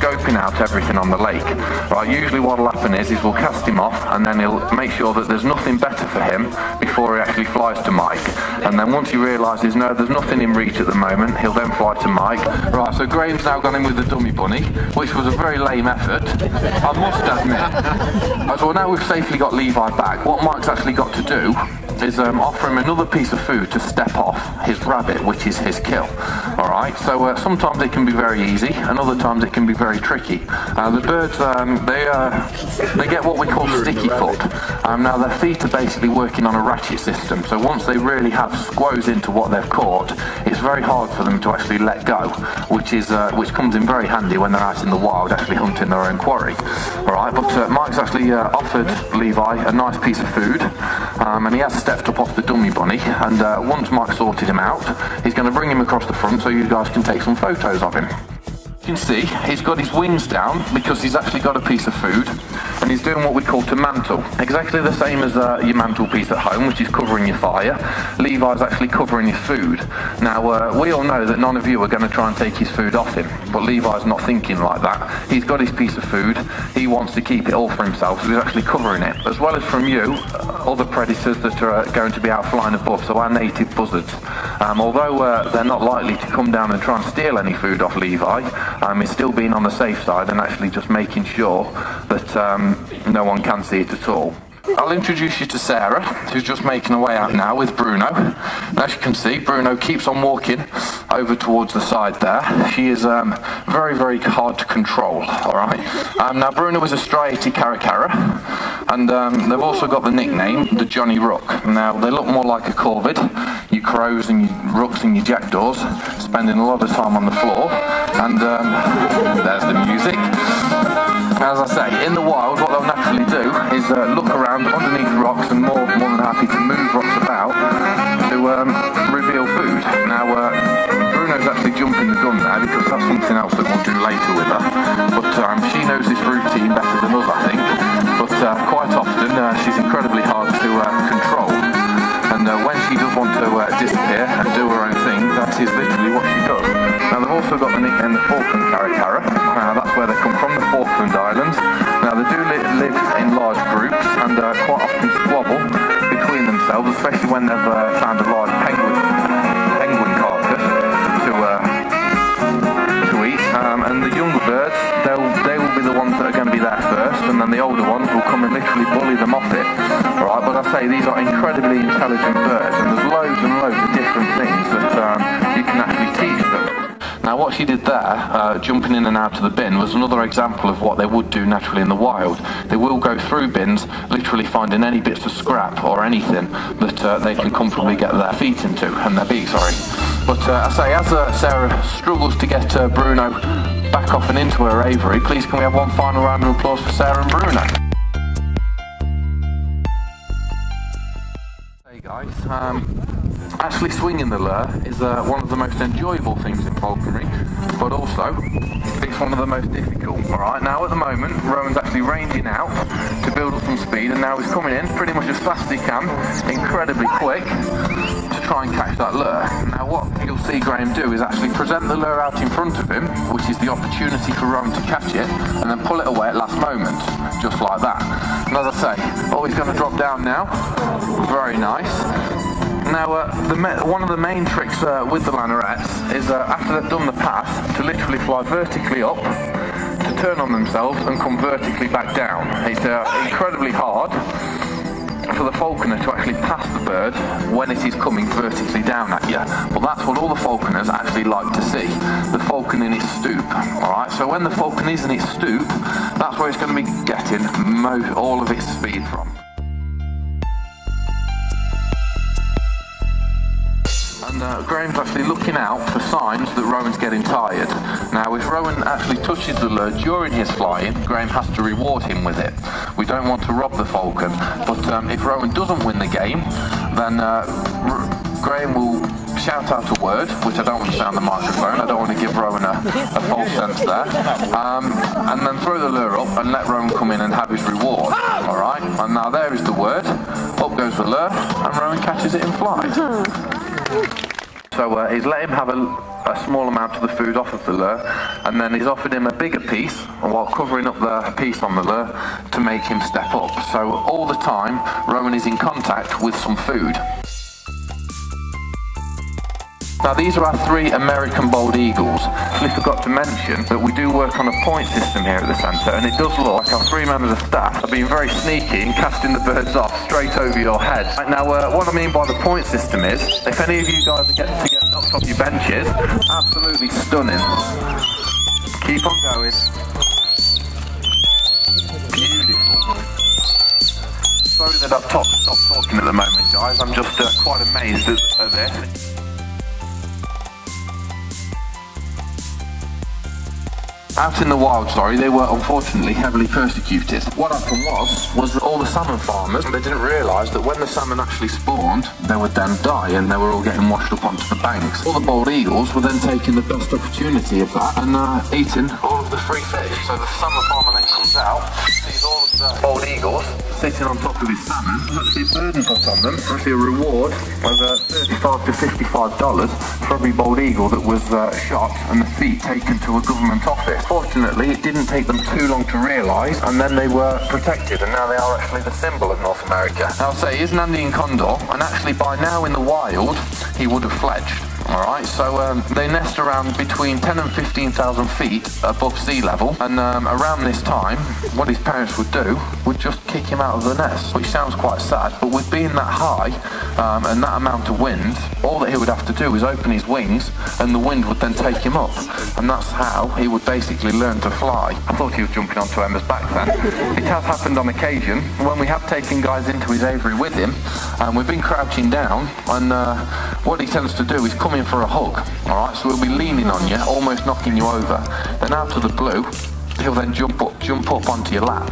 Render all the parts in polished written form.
scoping out everything on the lake. Right, usually what will happen is we'll cast him off and then he'll make sure that there's nothing better for him before he actually flies to Mike. And then once he realises, no, there's nothing in reach at the moment, he'll then fly to Mike. Right, so Graham's now gone in with the dummy bunny, which was a very lame effort, I must admit. So now we've safely got Levi back, what Mike's actually got to do is offer him another piece of food to step off his rabbit, which is his kill. Alright, so sometimes it can be very easy and other times it can be very tricky. The birds, they get what we call sticky foot. Now their feet are basically working on a ratchet system, so once they really have squoze into what they've caught, it's very hard for them to actually let go, which comes in very handy when they're out in the wild actually hunting their own quarry. Alright, but Mike's actually offered Levi a nice piece of food, and he has stepped up off the dummy bunny, and once Mike sorted him out, he's going to bring him across the front so you guys can take some photos of him. You can see he's got his wings down because he's actually got a piece of food, and he's doing what we call to mantle. Exactly the same as your mantelpiece at home, which is covering your fire. Levi's actually covering his food. Now we all know that none of you are going to try and take his food off him, but Levi's not thinking like that. He's got his piece of food, he wants to keep it all for himself, so he's actually covering it, as well as from you, other predators that are going to be out flying above, so our native buzzards. Although they're not likely to come down and try and steal any food off Levi, he's still being on the safe side and actually just making sure that no one can see it at all. I'll introduce you to Sarah, who's just making her way out now with Bruno. And as you can see, Bruno keeps on walking over towards the side there. She is very, very hard to control, alright? Now Bruno is a striated caracara, and they've also got the nickname, the Johnny Rook. Now they look more like a corvid, you crows and your rooks and your jackdaws, spending a lot of time on the floor, and there's the music. As I say, in the wild, what they'll naturally do is look around underneath rocks and more than happy to move rocks about to reveal food. Now, Bruno's actually jumping the gun there because that's something else that we'll do later with her. But she knows this routine better than us, I think. But quite often, she's incredibly hard to control. And when she does want to disappear and do her own thing, that is literally what she does. Now they've also got the nickname the Falkland Caracara. That's where they come from, the Falkland Islands. Now they do live in large groups and quite often squabble between themselves, especially when they've found a large penguin carcass to eat. And the younger birds, they will be the ones that are going to be there first, and then the older ones will come and literally bully them off it. Alright, but I say these are incredibly intelligent birds, and there's loads and loads of different things that you can actually teach them. Now what she did there, jumping in and out of the bin, was another example of what they would do naturally in the wild. They will go through bins, literally finding any bits of scrap or anything that they can comfortably get their feet into, and their beak, sorry. But I say, as Sarah struggles to get Bruno back off and into her aviary, please can we have one final round of applause for Sarah and Bruno? Hey guys, actually swinging the lure is one of the most enjoyable things in falconry, but also it's one of the most difficult. Alright, now at the moment Rowan's actually ranging out to build up some speed, and now he's coming in pretty much as fast as he can, incredibly quick, to try and catch that lure. Now what you'll see Graham do is actually present the lure out in front of him, which is the opportunity for Rowan to catch it, and then pull it away at last moment, just like that. And as I say, oh, he's going to drop down now. Very nice. Now, one of the main tricks with the lanaurettes is after they've done the pass, to literally fly vertically up, to turn on themselves and come vertically back down. It's incredibly hard for the falconer to actually pass the bird when it is coming vertically down at you. Well, that's what all the falconers actually like to see, the falcon in its stoop. Alright, so when the falcon is in its stoop, that's where it's going to be getting all of its speed from. And Graham's actually looking out for signs that Rowan's getting tired. Now, if Rowan actually touches the lure during his flying, Graham has to reward him with it. We don't want to rob the falcon, but if Rowan doesn't win the game, then Graham will shout out a word, which I don't want to say on the microphone, I don't want to give Rowan a false sense there, and then throw the lure up and let Rowan come in and have his reward. Alright, and now there is the word, up goes the lure, and Rowan catches it in flight. So he's let him have a small amount of the food off of the lure, and then he's offered him a bigger piece while covering up the piece on the lure to make him step up. So all the time Rowan is in contact with some food. Now these are our 3 American bald eagles. I forgot to mention that we do work on a point system here at the centre, and it does look like our 3 members of staff are being very sneaky in casting the birds off straight over your head. Right, now what I mean by the point system is, if any of you guys get knocked off your benches, absolutely stunning. Keep on going. Beautiful. Sorry that I've stopped talking at the moment, guys. I'm just quite amazed at this. Out in the wild, they were unfortunately heavily persecuted. What happened was that all the salmon farmers, they didn't realise that when the salmon actually spawned, they would then die and they were all getting washed up onto the banks. All the bald eagles were then taking the best opportunity of that and eating all of the free fish. So the salmon farmer then comes out, sees all of the bald eagles sitting on top of his salmon, actually a burden put on them, actually a reward of $35 to $55 for every bald eagle that was shot and the feet taken to a government office. Fortunately, it didn't take them too long to realise, and then they were protected, and now they are actually the symbol of North America. Now I'll say, he's an Andean condor, and actually by now in the wild, he would have fledged. Alright, so they nest around between 10 and 15,000 feet above sea level, and around this time, what his parents would do would just kick him out of the nest, which sounds quite sad, but with being that high and that amount of wind, all that he would have to do is open his wings, and the wind would then take him up, and that's how he would basically learn to fly. I thought he was jumping onto Emma's back then. It has happened on occasion when we have taken guys into his aviary with him, and we've been crouching down, and what he tends to do is come in for a hug. Alright, so he'll be leaning on you, almost knocking you over. Then out of the blue, he'll then jump up onto your lap.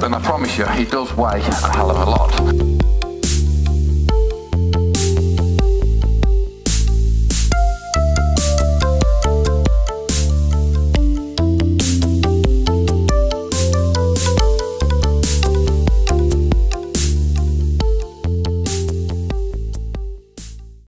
And I promise you, he does weigh a hell of a lot.